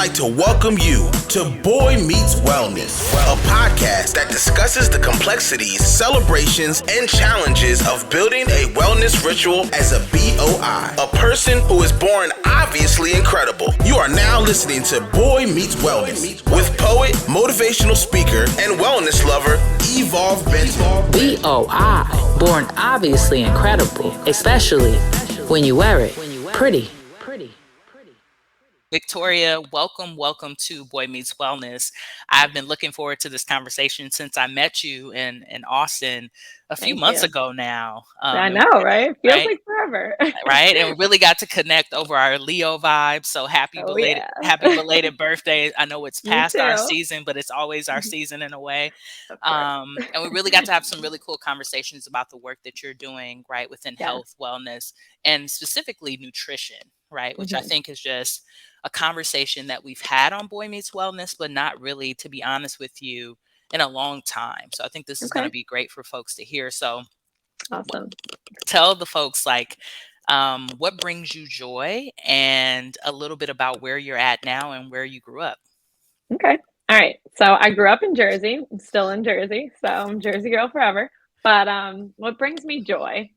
like to welcome you to Boy Meets Wellness, a podcast that discusses the complexities, celebrations, and challenges of building a wellness ritual as a BOI, a person who is born obviously incredible. You are now listening to Boy Meets Wellness with poet, motivational speaker, and wellness lover, Evolve Benton. BOI, born obviously incredible, especially when you wear it pretty. Victoria, welcome to Boy Meets Wellness. I've been looking forward to this conversation since I met you in Austin a few months ago now. I know, right? Feels like forever. Right? And we really got to connect over our Leo vibe. So happy belated birthday. I know it's past our season, but it's always our season in a way. And we really got to have some really cool conversations about the work that you're doing, right, within health, wellness, and specifically nutrition, right? Which I think is just a conversation that we've had on Boy Meets Wellness, but not really, to be honest with you, in a long time. So I think this is going to be great for folks to hear. So awesome. Tell the folks what brings you joy and a little bit about where you're at now and where you grew up. Okay. All right. So I grew up in Jersey. I'm still in Jersey. So I'm Jersey girl forever. But what brings me joy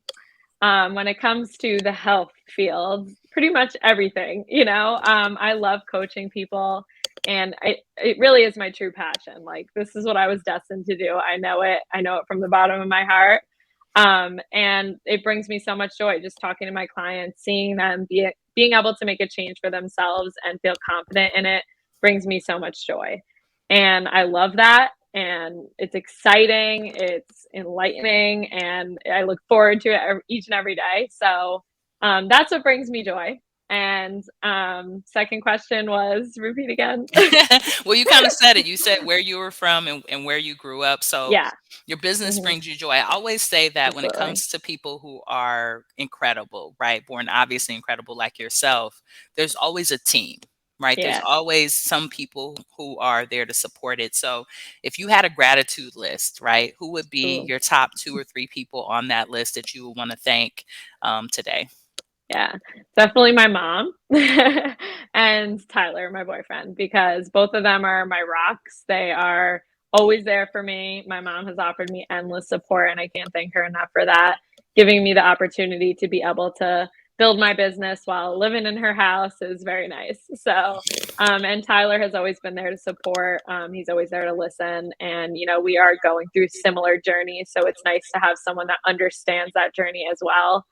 when it comes to the health field, pretty much everything, I love coaching people, and it really is my true passion. Like, this is what I was destined to do. I know it from the bottom of my heart. And it brings me so much joy just talking to my clients, seeing them being able to make a change for themselves and feel confident in it brings me so much joy. And I love that. And it's exciting, it's enlightening, and I look forward to it each and every day. So that's what brings me joy. And second question was, repeat again. Well, you kind of said it. You said where you were from and where you grew up. So your business brings you joy. I always say that when it comes to people who are incredible, right? Born obviously incredible like yourself, there's always a team. Right. Yeah. There's always some people who are there to support it. So if you had a gratitude list, right, who would be your top 2 or 3 people on that list that you would want to thank today? Yeah, definitely my mom and Tyler, my boyfriend, because both of them are my rocks. They are always there for me. My mom has offered me endless support, and I can't thank her enough for that, giving me the opportunity to be able to build my business while living in her house is very nice. So, and Tyler has always been there to support. He's always there to listen. And, we are going through similar journeys. So it's nice to have someone that understands that journey as well.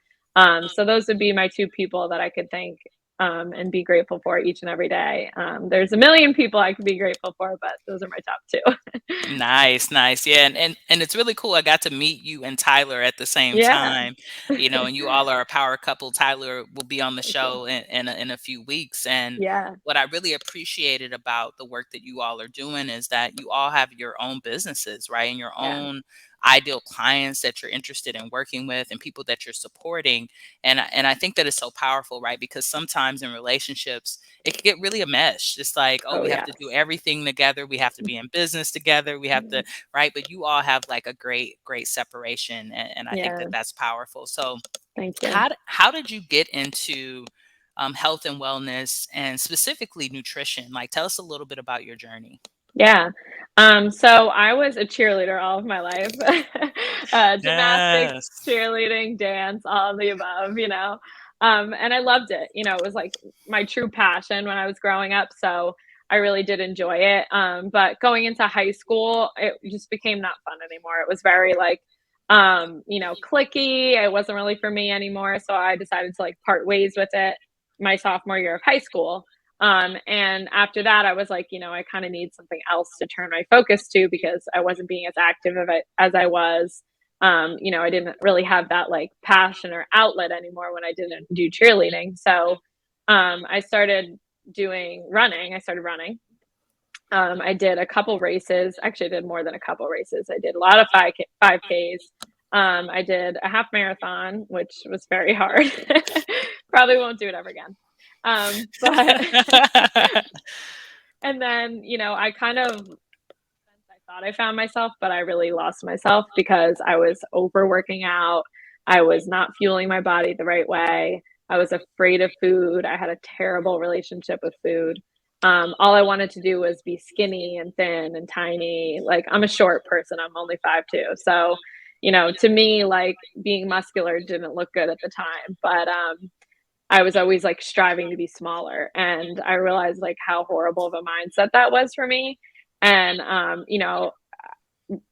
So those would be my 2 people that I could thank and be grateful for each and every day. There's a million people I could be grateful for, but those are my top 2. Nice. Yeah. And it's really cool. I got to meet you and Tyler at the same time, and you all are a power couple. Tyler will be on the show in a few weeks. And what I really appreciated about the work that you all are doing is that you all have your own businesses, right? And your own ideal clients that you're interested in working with and people that you're supporting. And I think that is so powerful, right? Because sometimes in relationships, it can get really a mesh. It's like, we have to do everything together. We have to be in business together. We have to, right? But you all have like a great separation. And I think that that's powerful. So thank you. How did you get into health and wellness and specifically nutrition? Like, tell us a little bit about your journey. Yeah. So I was a cheerleader all of my life, gymnastics, cheerleading, dance, all of the above, and I loved it. It was like my true passion when I was growing up. So I really did enjoy it. But going into high school, it just became not fun anymore. It was very cliquey. It wasn't really for me anymore. So I decided to part ways with it my sophomore year of high school. And after that, I was like, I kind of need something else to turn my focus to because I wasn't being as active as I was. I didn't really have that passion or outlet anymore when I didn't do cheerleading. So I started running. I started running. I did a couple races. Actually, I did more than a couple races. I did a lot of 5Ks. I did a half marathon, which was very hard. Probably won't do it ever again. But and then, I thought I found myself, but I really lost myself because I was overworking out. I was not fueling my body the right way. I was afraid of food. I had a terrible relationship with food. all I wanted to do was be skinny and thin and tiny. Like, I'm a short person. I'm only 5'2". So, to me, like, being muscular didn't look good at the time, but I was always like striving to be smaller, and I realized like how horrible of a mindset that was for me. And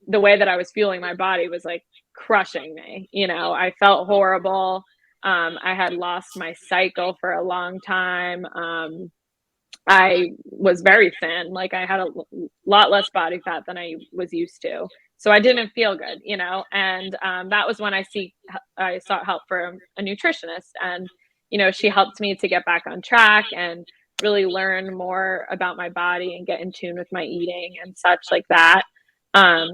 the way that I was fueling my body was like crushing me. I felt horrible. I had lost my cycle for a long time. I was very thin. Like, I had a lot less body fat than I was used to. So I didn't feel good, and that was when I sought help from a nutritionist. And, she helped me to get back on track and really learn more about my body and get in tune with my eating and such like that.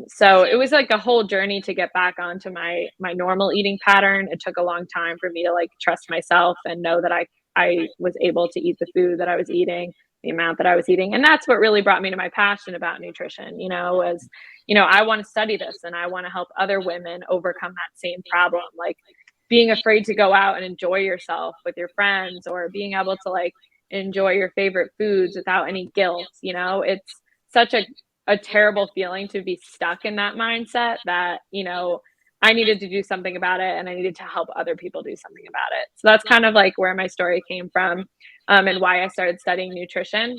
So it was like a whole journey to get back onto my normal eating pattern. It took a long time for me to like trust myself and know that I was able to eat the food that I was eating, the amount that I was eating. And that's what really brought me to my passion about nutrition, was, I want to study this and I want to help other women overcome that same problem. Like, being afraid to go out and enjoy yourself with your friends, or being able to like enjoy your favorite foods without any guilt. It's such a terrible feeling to be stuck in that mindset that, I needed to do something about it, and I needed to help other people do something about it. So that's kind of like where my story came from, and why I started studying nutrition.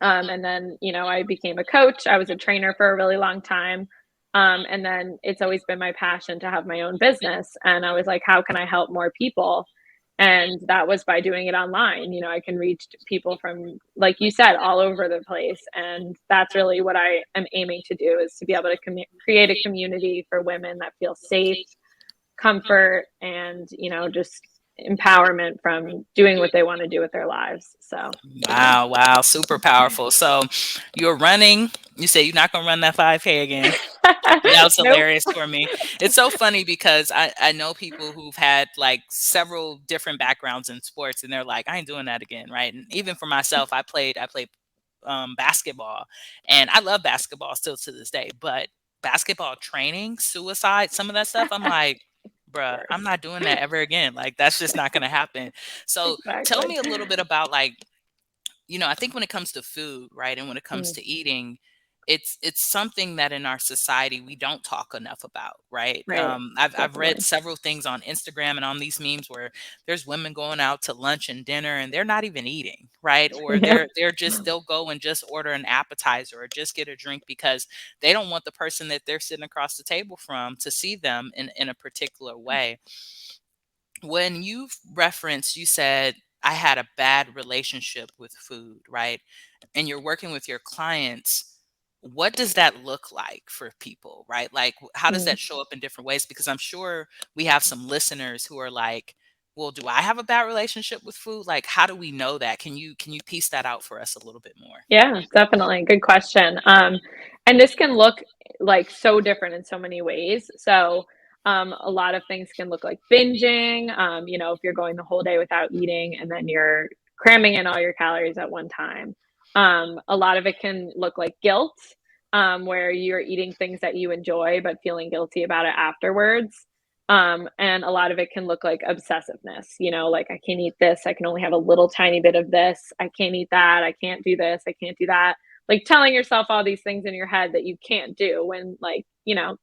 And then, I became a coach. I was a trainer for a really long time. And then it's always been my passion to have my own business. And I was like, how can I help more people? And that was by doing it online. I can reach people from, like you said, all over the place. And that's really what I am aiming to do, is to be able to create a community for women that feel safe, comfort, and, just empowerment from doing what they want to do with their lives. So wow, super powerful. So you're running. You say you're not gonna run that 5K again. That was Nope. hilarious for me. It's so funny because I know people who've had like several different backgrounds in sports, and they're like, I ain't doing that again, right? And even for myself, I played basketball, and I love basketball still to this day. But basketball training, suicide, some of that stuff, I'm like, bruh, I'm not doing that ever again. Like, that's just not going to happen. So tell Exactly. me a little bit about, like, I think when it comes to food, right, and when it comes to eating, it's something that in our society we don't talk enough about, right? Right. I've read Definitely. several things on Instagram and on these memes where there's women going out to lunch and dinner and they're not even eating, right? Or Yeah. they'll go and just order an appetizer or just get a drink because they don't want the person that they're sitting across the table from to see them in a particular way. When you said, I had a bad relationship with food, right? And you're working with your clients, what does that look like for people, right? Like, how does Mm. that show up in different ways? Because I'm sure we have some listeners who are like, well, do I have a bad relationship with food? Like, how do we know that? Can you piece that out for us a little bit more? Yeah, definitely. Good question. And this can look like so different in so many ways. So, a lot of things can look like binging. If you're going the whole day without eating and then you're cramming in all your calories at one time. A lot of it can look like guilt, where you're eating things that you enjoy but feeling guilty about it afterwards. And a lot of it can look like obsessiveness, like, I can't eat this. I can only have a little tiny bit of this. I can't eat that. I can't do this. I can't do that. Like, telling yourself all these things in your head that you can't do when, like,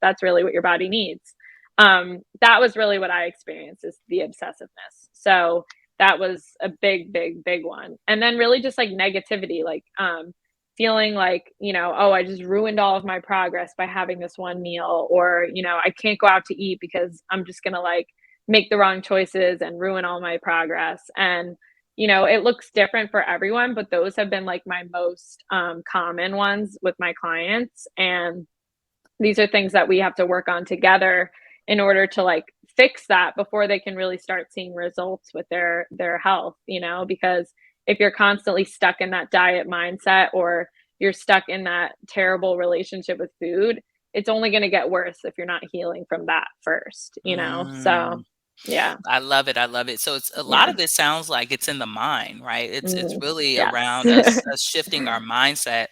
that's really what your body needs. That was really what I experienced, is the obsessiveness. So that was a big, big, big one. And then really just like negativity, like, feeling like, oh, I just ruined all of my progress by having this one meal, or, I can't go out to eat because I'm just going to like make the wrong choices and ruin all my progress. And, it looks different for everyone, but those have been like my most common ones with my clients. And these are things that we have to work on together in order to like fix that before they can really start seeing results with their health, because if you're constantly stuck in that diet mindset, or you're stuck in that terrible relationship with food, it's only going to get worse if you're not healing from that first. So Mm. yeah. I love it. I love it. So it's a lot Yeah. of it sounds like it's in the mind, right? It's really Yes. around us shifting our mindset.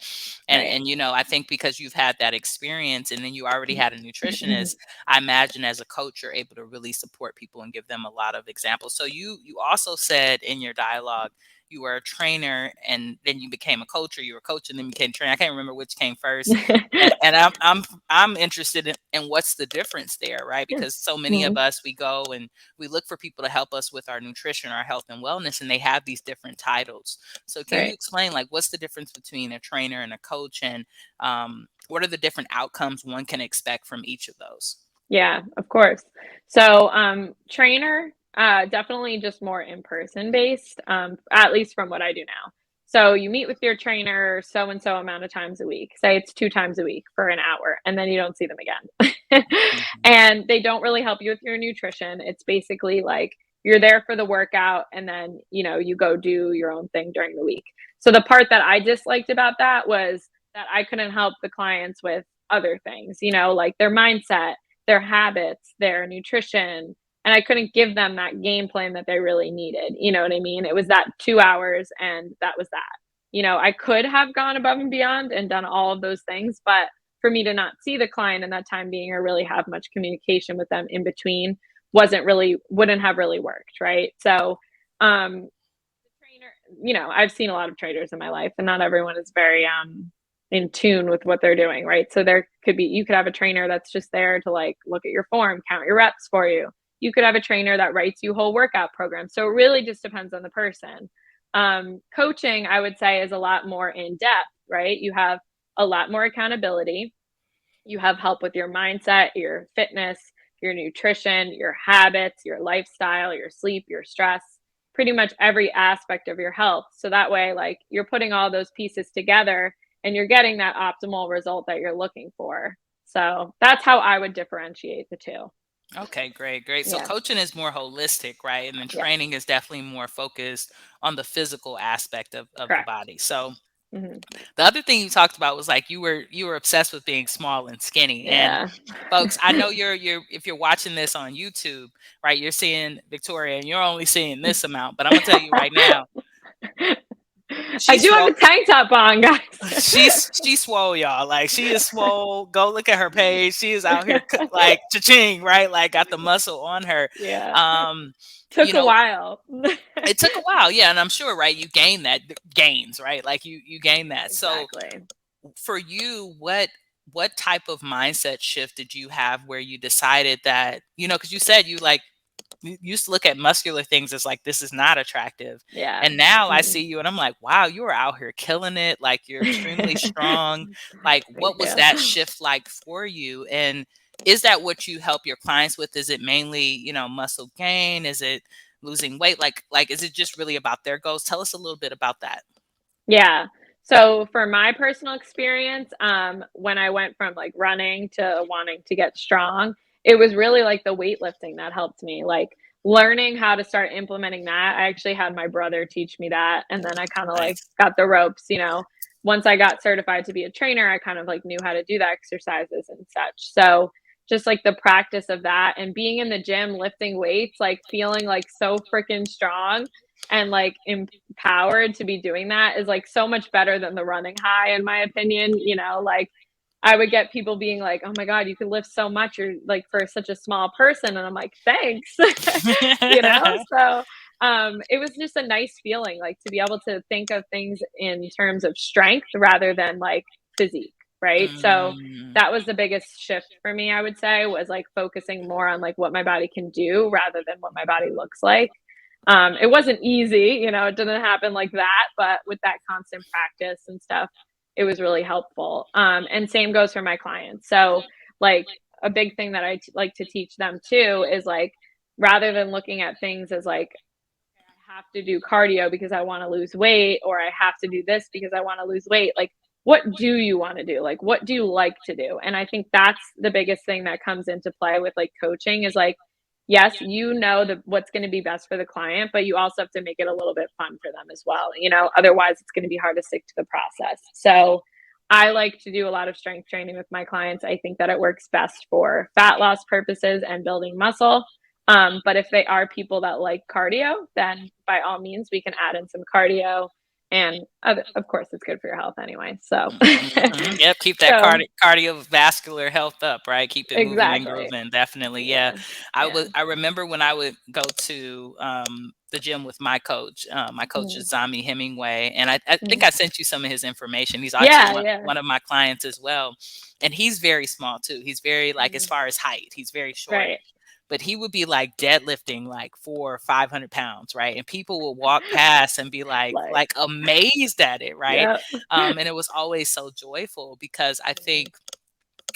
And Right. I think because you've had that experience and then you already had a nutritionist, I imagine as a coach you're able to really support people and give them a lot of examples. So you also said in your dialogue, you were a trainer and then you became a coach, or you were a coach and then became a trainer. I can't remember which came first. And I'm interested in what's the difference there, right? Because so many of us, we go and we look for people to help us with our nutrition, our health and wellness, and they have these different titles. So can you explain, like, what's the difference between a trainer and a coach, and what are the different outcomes one can expect from each of those? Yeah, of course. So, trainer, definitely just more in-person based, at least from what I do now. So you meet with your trainer so and so amount of times a week. Say it's 2 times a week for an hour, and then you don't see them again. And they don't really help you with your nutrition. It's basically like you're there for the workout, and then, you go do your own thing during the week. So the part that I disliked about that was that I couldn't help the clients with other things, like their mindset, their habits, their nutrition, and I couldn't give them that game plan that they really needed. You know what I mean? It was that 2 hours and that was that. I could have gone above and beyond and done all of those things, but for me to not see the client in that time being, or really have much communication with them in between, wouldn't have really worked, right? So, the trainer, I've seen a lot of traders in my life, and not everyone is very in tune with what they're doing, right? So you could have a trainer that's just there to like look at your form, count your reps for you. You could have a trainer that writes you whole workout programs. So it really just depends on the person. Coaching, I would say, is a lot more in depth, right? You have a lot more accountability. You have help with your mindset, your fitness, your nutrition, your habits, your lifestyle, your sleep, your stress, pretty much every aspect of your health. So that way, like, you're putting all those pieces together and you're getting that optimal result that you're looking for. So that's how I would differentiate the two. Okay, great. So Yeah. coaching is more holistic, right? And then training is definitely more focused on the physical aspect of the body. So the other thing you talked about was like you were obsessed with being small and skinny. Yeah. And folks, I know you're if you're watching this on YouTube, right, you're seeing Victoria and you're only seeing this amount, but I'm gonna tell you right now, I do have a tank top on, guys. She's swole, y'all. Like, she is swole. Go look at her page. She is out here like cha-ching, right? Like, got the muscle on her. Yeah. Took a while. It took a while, yeah, and I'm sure, right? You gained that gains, right? Like you gained that. Exactly. So for you, what type of mindset shift did you have where you decided that, because you said you used to look at muscular things as like, this is not attractive. Yeah. And now I see you and I'm like, wow, you are out here killing it. Like, you're extremely strong. Like, what was that shift like for you? And is that what you help your clients with? Is it mainly, muscle gain? Is it losing weight? Like, is it just really about their goals? Tell us a little bit about that. Yeah. So for my personal experience, when I went from like running to wanting to get strong, it was really like the weightlifting that helped me, like learning how to start implementing that. I actually had my brother teach me that. And then I kind of like got the ropes, once I got certified to be a trainer, I kind of like knew how to do the exercises and such. So just like the practice of that and being in the gym, lifting weights, like feeling like so freaking strong and like empowered to be doing that is like so much better than the running high, in my opinion. Like, I would get people being like, oh my God, you can lift so much. You're like, for such a small person. And I'm like, thanks. So it was just a nice feeling, like, to be able to think of things in terms of strength rather than like physique. Right. So that was the biggest shift for me, I would say, was like focusing more on like what my body can do rather than what my body looks like. It wasn't easy, it didn't happen like that, but with that constant practice and stuff, it was really helpful. And same goes for my clients. So like a big thing that I like to teach them too is like, rather than looking at things as like, I have to do cardio because I want to lose weight, or I have to do this because I want to lose weight. Like, what do you want to do? Like, what do you like to do? And I think that's the biggest thing that comes into play with like coaching is like, yes, what's going to be best for the client, but you also have to make it a little bit fun for them as well. Otherwise it's going to be hard to stick to the process. So I like to do a lot of strength training with my clients. I think that it works best for fat loss purposes and building muscle. But if they are people that like cardio, then by all means, we can add in some cardio. And of course, it's good for your health anyway. So, Yep, keep that cardiovascular health up, right? Keep it moving and exactly. grooving. Definitely, yeah. I remember when I would go to the gym with my coach. My coach is Zami Hemingway, and I think I sent you some of his information. He's actually one of my clients as well, and he's very small too. He's very like as far as height, he's very short. Right. But he would be like deadlifting like 400 or 500 pounds, right? And people will walk past and be like amazed at it, right? Yep. And it was always so joyful because I think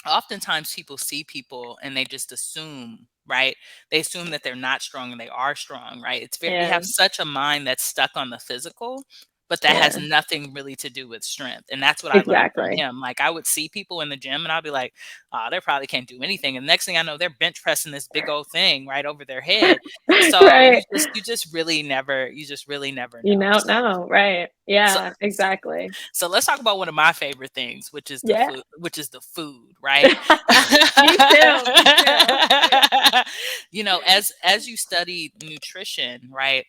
oftentimes people see people and they just assume, right? They assume that they're not strong and they are strong, right? It's very, we have such a mind that's stuck on the physical, but that has nothing really to do with strength. And that's what I learned from him. Like I would see people in the gym and I'd be like, oh, they probably can't do anything. And the next thing I know, they're bench pressing this big old thing right over their head. So you just really never know. You don't know. Right. Yeah, exactly. So let's talk about one of my favorite things, which is the food, right? Me too. You know, as you study nutrition, right?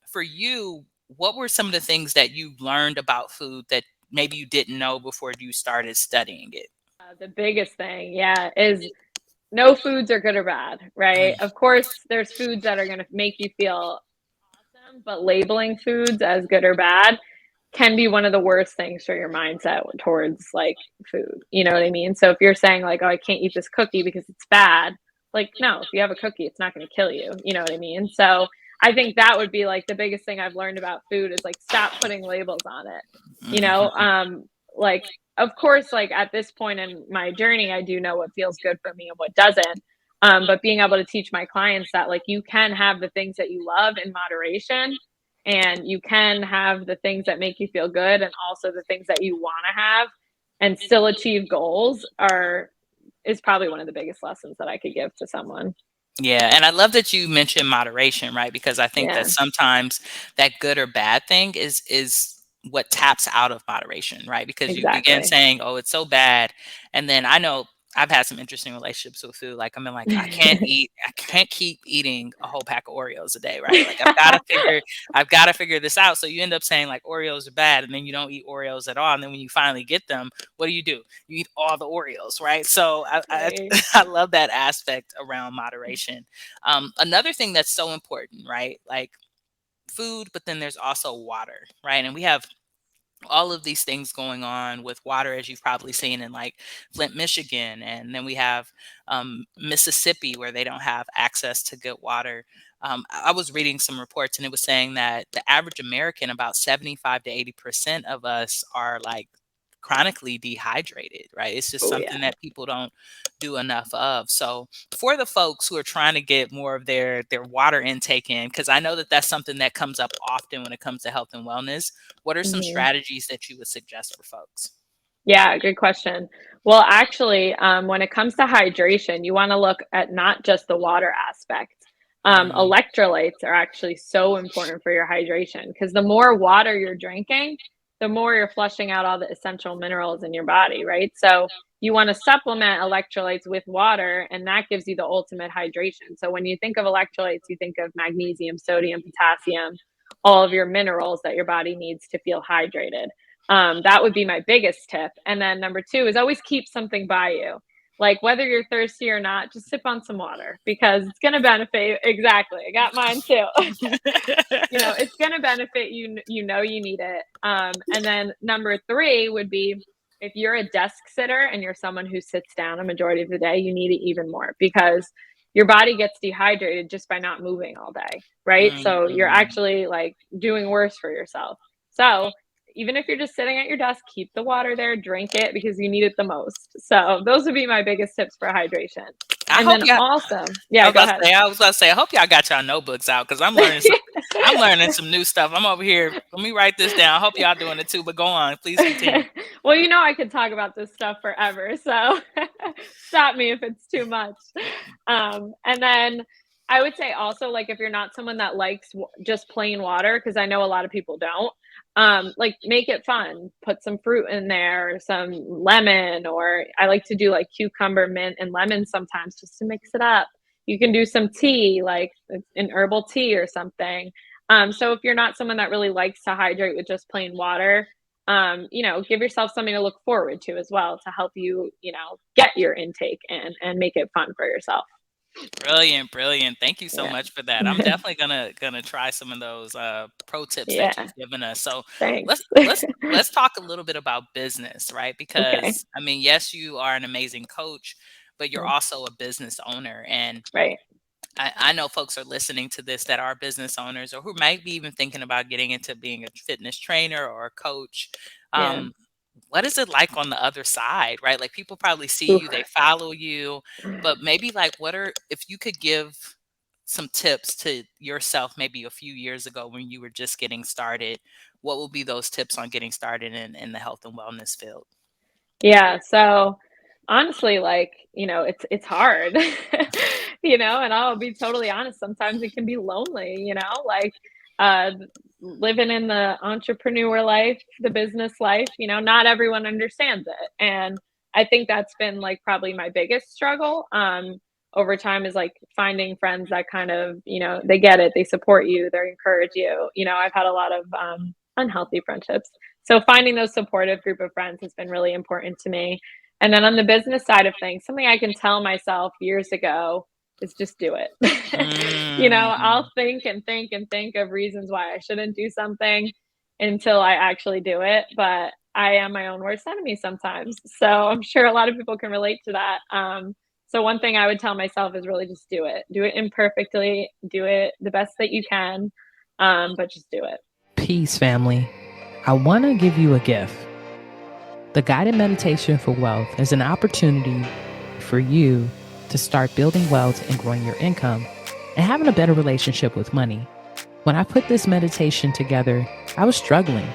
For you, what were some of the things that you learned about food that maybe you didn't know before you started studying it? The biggest thing, is no foods are good or bad, right? Of course, there's foods that are going to make you feel awesome, but labeling foods as good or bad can be one of the worst things for your mindset towards like food. You know what I mean? So if you're saying like, oh, I can't eat this cookie because it's bad, like, no, if you have a cookie, it's not going to kill you. You know what I mean? So I think that would be like the biggest thing I've learned about food is like, stop putting labels on it. You know, like, of course, like at this point in my journey, I do know what feels good for me and what doesn't. But being able to teach my clients that like you can have the things that you love in moderation, and you can have the things that make you feel good and also the things that you want to have and still achieve goals is probably one of the biggest lessons that I could give to someone. Yeah. And I love that you mentioned moderation, right? Because I think that sometimes that good or bad thing is what taps out of moderation, right? Because you begin saying, oh, it's so bad. And then I know I've had some interesting relationships with food. Like I'm like, I can't keep eating a whole pack of Oreos a day, right? Like I've got to figure this out. So you end up saying like Oreos are bad, and then you don't eat Oreos at all. And then when you finally get them, what do? You eat all the Oreos, right? So I love that aspect around moderation. Another thing that's so important, right? Like food, but then there's also water, right? And we have all of these things going on with water, as you've probably seen in like Flint, Michigan. And then we have Mississippi, where they don't have access to good water. I was reading some reports and it was saying that the average American, about 75 to 80% of us are like chronically dehydrated, right? It's just something that people don't do enough of. So for the folks who are trying to get more of their water intake in, because I know that that's something that comes up often when it comes to health and wellness, what are some strategies that you would suggest for folks? Yeah, good question. Well, actually, when it comes to hydration, you want to look at not just the water aspect. Electrolytes are actually so important for your hydration because the more water you're drinking, the more you're flushing out all the essential minerals in your body, right? So you want to supplement electrolytes with water, and that gives you the ultimate hydration. So when you think of electrolytes, you think of magnesium, sodium, potassium, all of your minerals that your body needs to feel hydrated. That would be my biggest tip. And then number 2 is always keep something by you. Like whether you're thirsty or not, just sip on some water because it's going to benefit. Exactly. I got mine too. It's going to benefit you. You need it. And then number 3 would be if you're a desk sitter and you're someone who sits down a majority of the day, you need it even more because your body gets dehydrated just by not moving all day. Right. So you're actually like doing worse for yourself. So even if you're just sitting at your desk, keep the water there, drink it because you need it the most. So those would be my biggest tips for hydration. I was gonna say, I hope y'all got y'all notebooks out because I'm learning some new stuff. I'm over here. Let me write this down. I hope y'all doing it too. But go on, please continue. Well, I could talk about this stuff forever, so stop me if it's too much. And then I would say also, like, if you're not someone that likes just plain water, because I know a lot of people don't, like make it fun. Put some fruit in there, or some lemon, or I like to do like cucumber, mint, and lemon sometimes just to mix it up. You can do some tea, like an herbal tea or something. So if you're not someone that really likes to hydrate with just plain water, give yourself something to look forward to as well to help you, get your intake in and make it fun for yourself. Brilliant, brilliant. Thank you so Yeah. much for that. I'm definitely gonna try some of those pro tips that Yeah. you've given us. So Thanks. let's talk a little bit about business, right? Okay. Because I mean, yes, you are an amazing coach, but you're Yeah. also a business owner. And Right. I know folks are listening to this that are business owners or who might be even thinking about getting into being a fitness trainer or a coach. Yeah. What is it like on the other side, right? Like people probably see Oof. you, they follow you, but maybe like if you could give some tips to yourself maybe a few years ago when you were just getting started, what would be those tips on getting started in the health and wellness field? Yeah. So honestly, like, it's hard, and I'll be totally honest. Sometimes it can be lonely, like uh, living in the entrepreneur life, the business life, not everyone understands it. And I think that's been like probably my biggest struggle over time is like finding friends that kind of, they get it, they support you, they encourage you. I've had a lot of unhealthy friendships. So finding those supportive group of friends has been really important to me. And then on the business side of things, something I can tell myself years ago is just do it. Mm, I'll think and think and think of reasons why I shouldn't do something until I actually do it. But I am my own worst enemy sometimes. So I'm sure a lot of people can relate to that. So one thing I would tell myself is really just do it. Do it imperfectly. Do it the best that you can, but just do it. Peace, family. I want to give you a gift. The guided meditation for wealth is an opportunity for you to start building wealth and growing your income and having a better relationship with money. When I put this meditation together, I was struggling.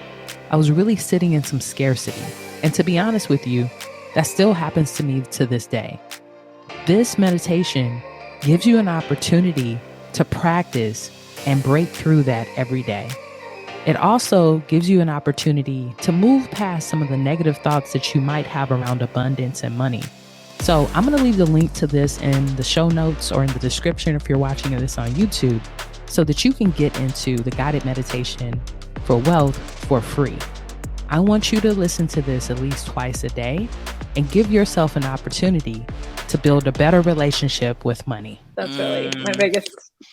I was really sitting in some scarcity. And to be honest with you, that still happens to me to this day. This meditation gives you an opportunity to practice and break through that every day. It also gives you an opportunity to move past some of the negative thoughts that you might have around abundance and money. So I'm going to leave the link to this in the show notes or in the description if you're watching this on YouTube so that you can get into the guided meditation for wealth for free. I want you to listen to this at least twice a day and give yourself an opportunity to build a better relationship with money. That's really my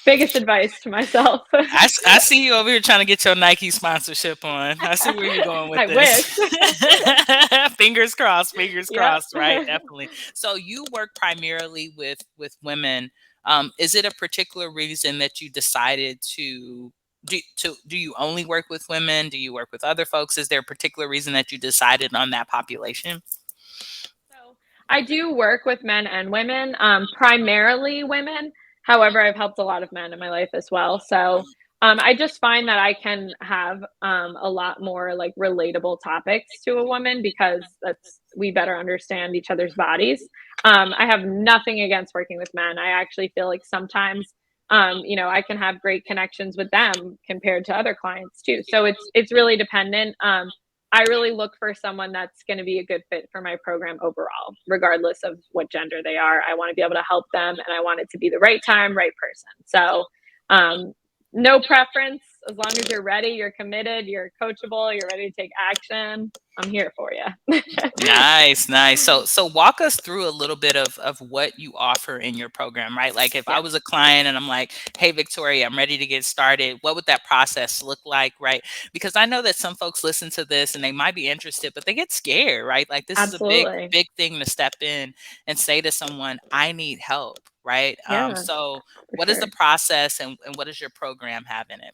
biggest advice to myself. I see you over here trying to get your Nike sponsorship on. I see where you're going with I this. wish. Fingers crossed, fingers Yep. crossed, right? Definitely. So you work primarily with women. Is it a particular reason that you decided to do you only work with women? Do you work with other folks? Is there a particular reason that you decided on that population? So I do work with men and women, primarily women. However, I've helped a lot of men in my life as well. So I just find that I can have a lot more like relatable topics to a woman because we better understand each other's bodies. I have nothing against working with men. I actually feel like sometimes I can have great connections with them compared to other clients too. So it's really dependent. I really look for someone that's going to be a good fit for my program overall, regardless of what gender they are. I want to be able to help them and I want it to be the right time, right person. So, no preference. As long as you're ready, you're committed, you're coachable, you're ready to take action. I'm here for you. Nice, nice. So walk us through a little bit of what you offer in your program, right? Like if I Yeah, was a client and I'm like, "Hey Victoria, I'm ready to get started." What would that process look like, right? Because I know that some folks listen to this and they might be interested, but they get scared, right? Like this is a absolutely. big thing to step in and say to someone, "I need help." Right? Yeah, So for what is the sure. process and what does your program have in it?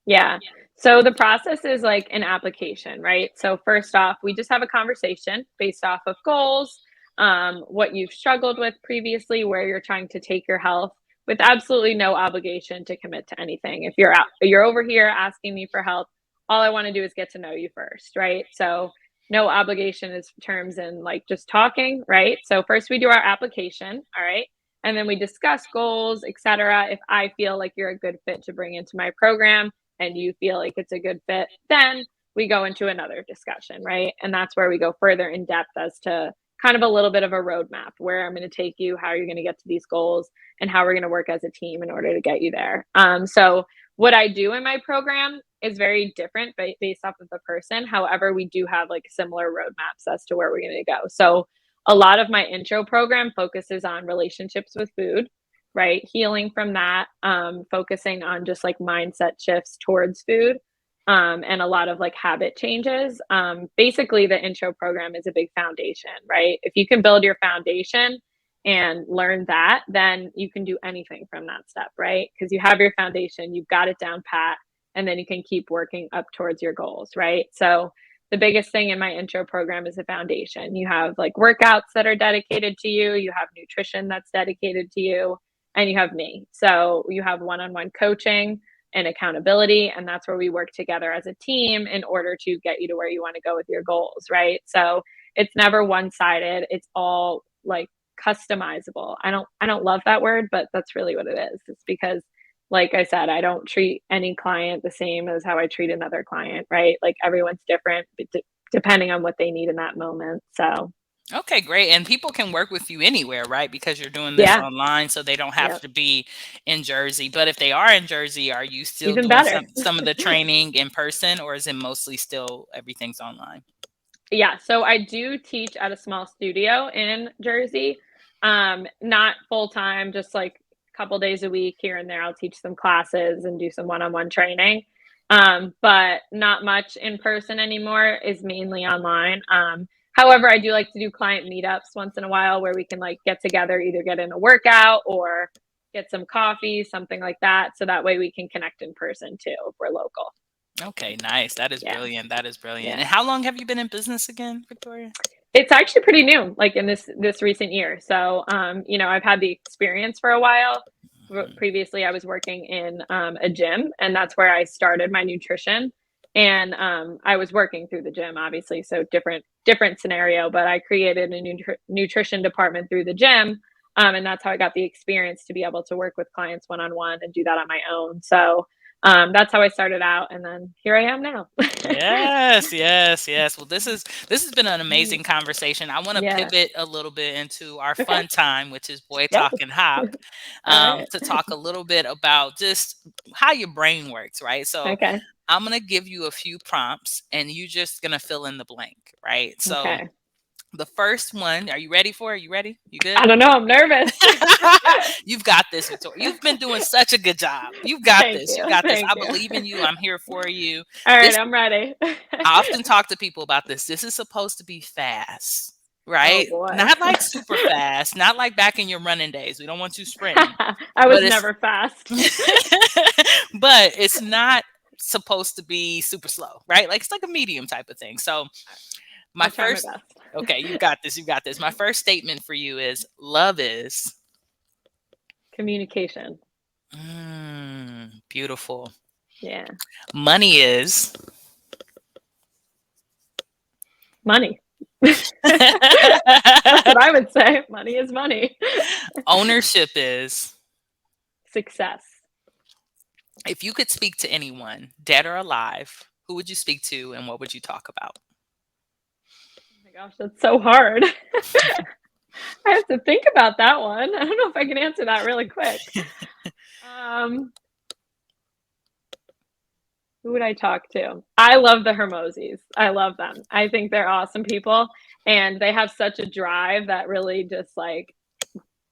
Yeah. So the process is like an application, right? So first off, we just have a conversation based off of goals, what you've struggled with previously, where you're trying to take your health, with absolutely no obligation to commit to anything. If you're over here asking me for help, all I want to do is get to know you first, right? So no obligation is terms in like just talking, right? So first we do our application, all right? And then we discuss goals, etc. If I feel like you're a good fit to bring into my program, and you feel like it's a good fit, then we go into another discussion, right? And that's where we go further in depth as to kind of a little bit of a roadmap where I'm going to take you, how you're going to get to these goals, and how we're going to work as a team in order to get you there. So What I do in my program is very different based off of the person. However, we do have like similar roadmaps as to where we're going to go. So a lot of my intro program focuses on relationships with food, right? Healing from that, focusing on just like mindset shifts towards food, and a lot of like habit changes. Basically, the intro program is a big foundation, right? If you can build your foundation and learn that, then you can do anything from that step, right? Because you have your foundation, you've got it down pat, and then you can keep working up towards your goals, right? So the biggest thing in my intro program is the foundation. You have like workouts that are dedicated to you, you have nutrition that's dedicated to you, and you have me. So you have one-on-one coaching and accountability, and that's where we work together as a team in order to get you to where you want to go with your goals, right? So it's never one-sided. It's all like customizable. I don't love that word, but that's really what it is. It's because, like I said, I don't treat any client the same as how I treat another client, right? Like everyone's different depending on what they need in that moment. So okay, great. And people can work with you anywhere, right? Because you're doing this online, so they don't have to be in Jersey. But if they are in Jersey, are you still even doing better. some of the training in person, or is it mostly still everything's online? Yeah, so I do teach at a small studio in Jersey, not full time, just like a couple days a week here and there. I'll teach some classes and do some one-on-one training, but not much in person anymore, is mainly online. However, I do like to do client meetups once in a while where we can like get together, either get in a workout or get some coffee, something like that. So that way we can connect in person too if we're local. Okay, nice. That is brilliant. That is brilliant. Yeah. And how long have you been in business again, Victoria? It's actually pretty new, like in this recent year. So, you know, I've had the experience for a while. Previously, I was working in a gym, and that's where I started my nutrition. And I was working through the gym, obviously, so different scenario. But I created a nutrition department through the gym, and that's how I got the experience to be able to work with clients one-on-one and do that on my own. So that's how I started out, and then here I am now. Yes. Well, this has been an amazing conversation. I want to pivot a little bit into our fun time, which is Boy Talk and Hop, to talk a little bit about just how your brain works, right? So I'm going to give you a few prompts, and you're just going to fill in the blank, right? So the first one, are you ready for it? You ready? You good? I don't know. I'm nervous. You've got this, Victoria. You've been doing such a good job. You've got this. You got this. I believe in you. I'm here for you. All right, I'm ready. I often talk to people about this. This is supposed to be fast, right? Oh, boy. Not like super fast. Not like back in your running days. We don't want you sprinting. I was never fast. But it's not supposed to be super slow, right? Like it's like a medium type of thing. So my first, okay, you got this. You got this. My first statement for you is love is communication. Beautiful. Yeah. Money is money. That's what I would say. Money is money. Ownership is success. If you could speak to anyone, dead or alive, who would you speak to and what would you talk about? Oh my gosh, that's so hard. I have to think about that one. I don't know if I can answer that really quick. Who would I talk to? I love the Hermosis. I love them. I think they're awesome people, and they have such a drive that really just like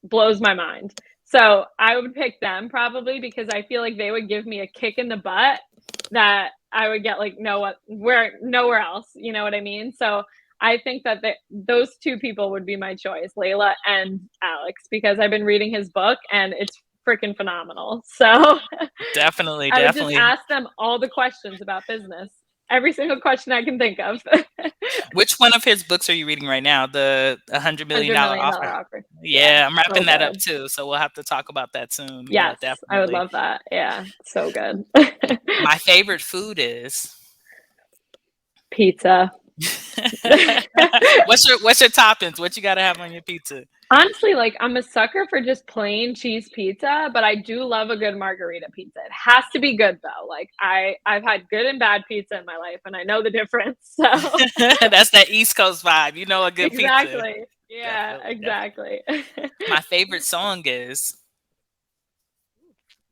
blows my mind. So I would pick them probably because I feel like they would give me a kick in the butt that I would get like nowhere else. You know what I mean? So I think that those two people would be my choice, Layla and Alex, because I've been reading his book and it's freaking phenomenal. So definitely. I would just ask them all the questions about business. Every single question I can think of. Which one of his books are you reading right now? The $100 million offer. Yeah, I'm wrapping that up too. So we'll have to talk about that soon. Yes, yeah, I would love that. Yeah, so good. My favorite food is pizza. What's your toppings? What you got to have on your pizza? Honestly, like I'm a sucker for just plain cheese pizza, but I do love a good margarita pizza. It has to be good though. Like I've had good and bad pizza in my life, and I know the difference. So that's that East Coast vibe. You know a good pizza. Exactly. Yeah, exactly. My favorite song is.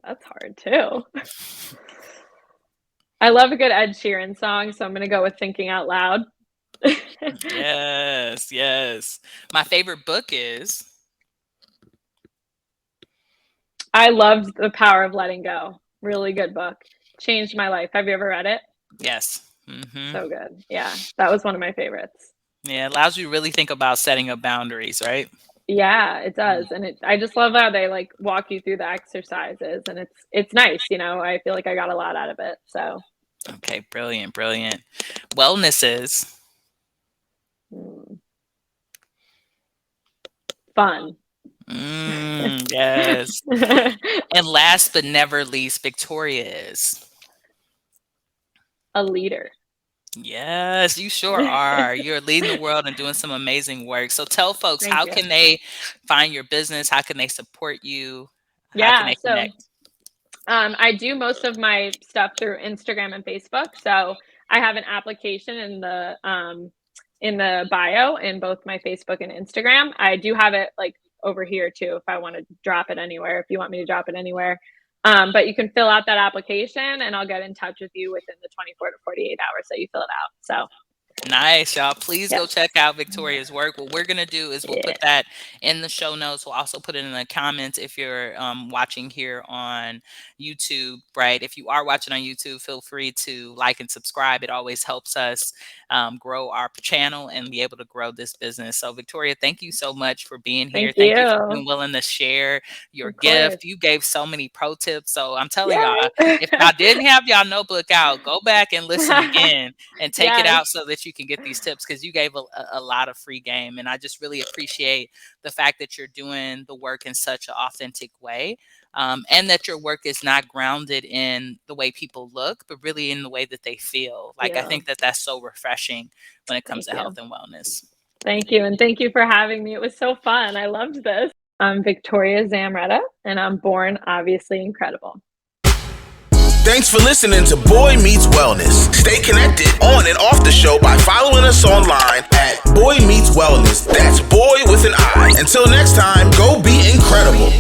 That's hard too. I love a good Ed Sheeran song, so I'm going to go with Thinking Out Loud. Yes, yes. My favorite book is? I loved The Power of Letting Go. Really good book. Changed my life. Have you ever read it? Yes. Mm-hmm. So good. Yeah, that was one of my favorites. Yeah, it allows you to really think about setting up boundaries, right? Yeah, it does. And I just love how they like walk you through the exercises, and it's nice, you know. I feel like I got a lot out of it. So okay, brilliant, brilliant. Wellness is fun. Yes. And last but never least, Victoria is a leader. Yes, you sure are. You're leading the world and doing some amazing work. So tell folks, how can they find your business? How can they support you? How can they connect? I do most of my stuff through Instagram and Facebook. So I have an application in the bio in both my Facebook and Instagram. I do have it like over here too, if I want to drop it anywhere, if you want me to drop it anywhere. But you can fill out that application and I'll get in touch with you within the 24 to 48 hours that you fill it out. So nice, y'all. Please go check out Victoria's work. What we're going to do is we'll put that in the show notes. We'll also put it in the comments if you're watching here on YouTube, right? If you are watching on YouTube, feel free to like and subscribe. It always helps us grow our channel and be able to grow this business. So Victoria, thank you so much for being here. Thank you for being willing to share your gift. You gave so many pro tips. So I'm telling y'all, if y'all didn't have y'all notebook out, go back and listen again and take it out so that you can get these tips, because you gave a lot of free game. And I just really appreciate the fact that you're doing the work in such an authentic way. And that your work is not grounded in the way people look, but really in the way that they feel. Like, I think that that's so refreshing when it comes to health and wellness. Thank you. And thank you for having me. It was so fun. I loved this. I'm Victoria Szamreta, and I'm born obviously incredible. Thanks for listening to Boy Meets Wellness. Stay connected on and off the show by following us online at Boy Meets Wellness. That's boy with an I. Until next time, go be incredible.